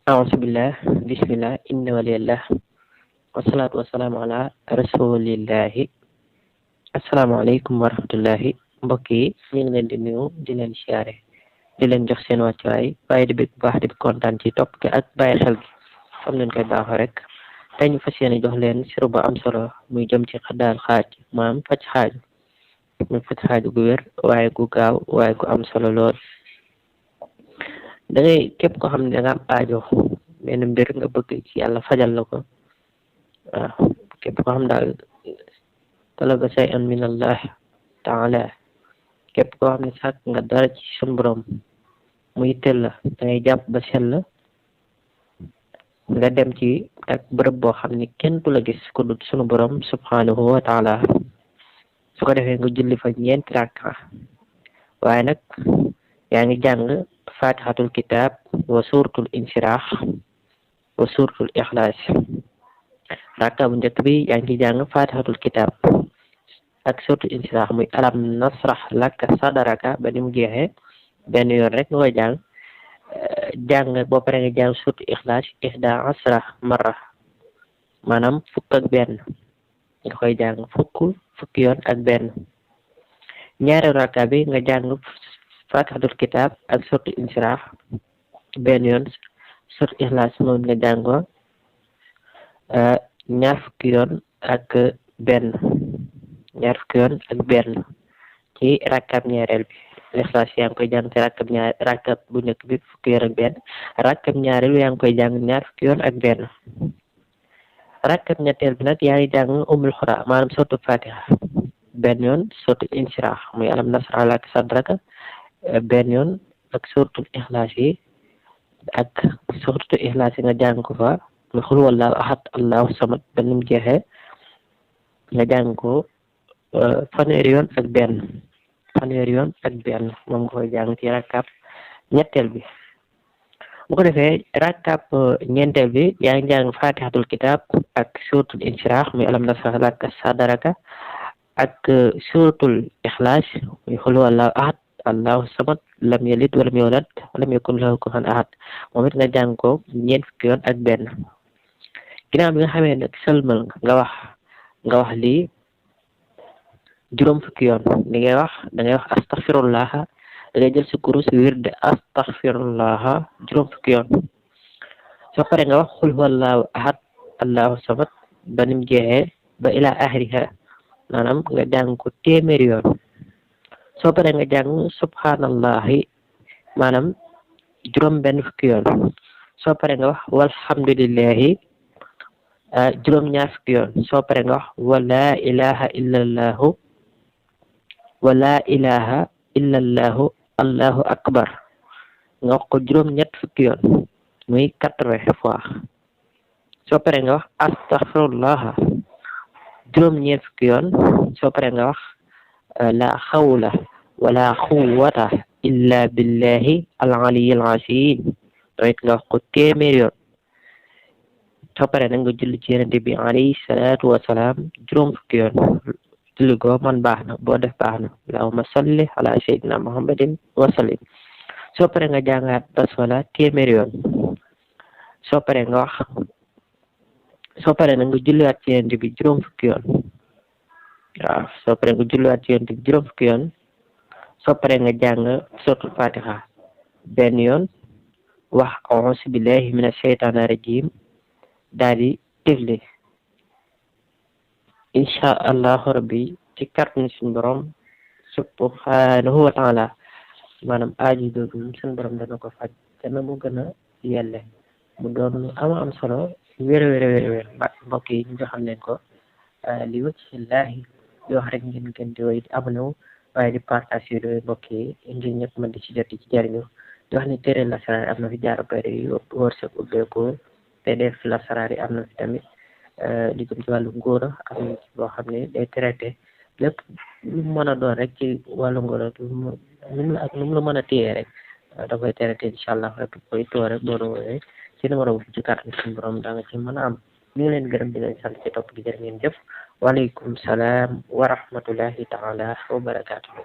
أعوذ بالله بسم الله إن ولي الله والصلاة والسلام على rasulillahi asalaamaaleykum wa rahmatullahi mbokk yi ñu ngi leen di nuyu di leen siyaare di leen jox seen wàccuwaay waaye di bëgg bu baax di kontaan ci topp gi ak bàyyi xel gi comme leen koy baaxoo rek tey ñu fas yéene jox leen siru ba am solo muy jëm ci xaddaal xaaj maanaam faj xaaju muy faj xaaju gu wér waaye gu gaaw waaye gu am solo lool. da ngay képp koo xam ne da nga am aajo benn mbir nga bëgg ci yàlla fajal la ko waaw képp koo xam daal talaba shay'an min allah taala képp koo xam ne sàkk nga dara ci sun borom muy tël la da ngay jàpp ba sell nga dem ci ak bërëb boo xam ne kenn du la gis ku dul sunu borom subhanahu wa taala su ko defee nga julli fa ñeenti rakka waaye nag yaa ngi jàng fatihatul kitab wa suratul inshirah wa suratul ikhlas rakka bu njëkk bi yaa ngi jàng fatihatul kitab ak suratul inshirah muy alam nasrah laka sadaraka ba ni mu jeexee benn yoon rek nga koy jàng boo pare nga jàng suratul ikhlas ihda asra marra maanaam fukk ak benn nga koy jàng fukki yoon ak benn ñaareelu rakka bi nga jàng fatihatul kitab ak suratul inshirah benn yoon suratul ikhlas moom nga jàng ko ñaar fukki yoon ak benn ci rakkab ñaareel bi ikhlas yaa ngi koy jàng ci rakkab bu njëkk bi fukki yoon ak benn rakkab ñaareel bi yaa ngi koy jàng ñaar fukki yoon ak benn rakkab ñetteel bi nag yaa ngi jàng umul xura maanaam suratul fatiha benn yoon suratul inshirah muy alam nasrah laka sadraka benn yoon ak suratul ikhlas yi nga jàng ko fa nga xul wallahu ahad allahu samad ba ni mu jeexee nga jàng ko fanweeri yoon ak benn moom nga koy jàng ci rakkab ñetteel bi bu ko defee rakkab ñeenteel bi yaa ngi jàng fatihatul kitab ak suratul inshirah muy alam nasrah laka sadraka ak suratul ikhlas muy xul wallahu ahad allahu samad lam yalid walam yulad walam yakun lahu kufuwan ahad moom it nga jàng ko ñeent fukki yoon ak benn ginnaaw bi nga xamee nag sëlmal nga wax lii juróom fukki yoon li ngay wax da ngay wax astaghfirullah da ngay jël si kurus wird astaghfirullah juróom fukki yoon soo pare nga wax xul huwallahu ahad allahu samad ba nim jeexee ba ila axiriha maanaam nga jàng ko téeméeri yoon soo paree nga jàng subhanallahi maanaam juróom benn fukki yoon soo paree nga wax walhamdulillahi juróom ñaar fukki yoon soo paree nga wax wala ilaha illallahu allahu akbar nga wax ko juróom ñett fukki yoon muy 80 fois soo paree nga wax astaghfirullah juróom ñeent fukki yoon soo paree nga wax la hawla wala quwwata illa billahi al-aliyyil azim doyit nga wax ko téeméer yoon soo paree nag nga julli ci Yonent bi alayhi salaatu wasalaam juróom fukki yoon julli goo man baax na boo def baax na allahumma salli ala sayyidina muhammadin wa sallim soo paree nga jàngaat basmala téeméer yoon soo paree nag nga julliwaat ci Yonent bi juróom fukki yoon waaw soo paree nga julliwaat ci Yonent bi juróom fukki yoon soo paree nga jàng suratul fatiha benn yoon wax a'uuzu billahi mina shaytaani rajim daal di tifli insha allahu rabbi ci kàttanu suñu borom subhanahu wa taala maanaam aaju doodu suñu borom dana ko faj te na mu gën a yelle mu doon lu am solo wér mbokk yi ñu joxal leen ko li wajhillahi di wax rek ngeen gën di woy di abonné wu waaye di partage vidéo mbokk yi ngir ñëpp mën di ci jot ci jariñu di wax ni téere lasaraar am na fi jaar bari wërsëg ubbeeku PDF lasaraar yi am na fi tamit li jëm ci wàllu ngóora am na ci boo xam ne day traité lépp lu mën a doon rek ci wàllu ngóora ak lu mu la mën a téye rek da koy traité incha allah rek koy too rek boo woowee ci numéro bu ci kàttan suñu borom da nga ci mën a am ñu ngi leen gërëm di leen sant ci topp gi jërë ngeen jëf waaleykum salaam wa rahmatullahi taala wa barakaatuhu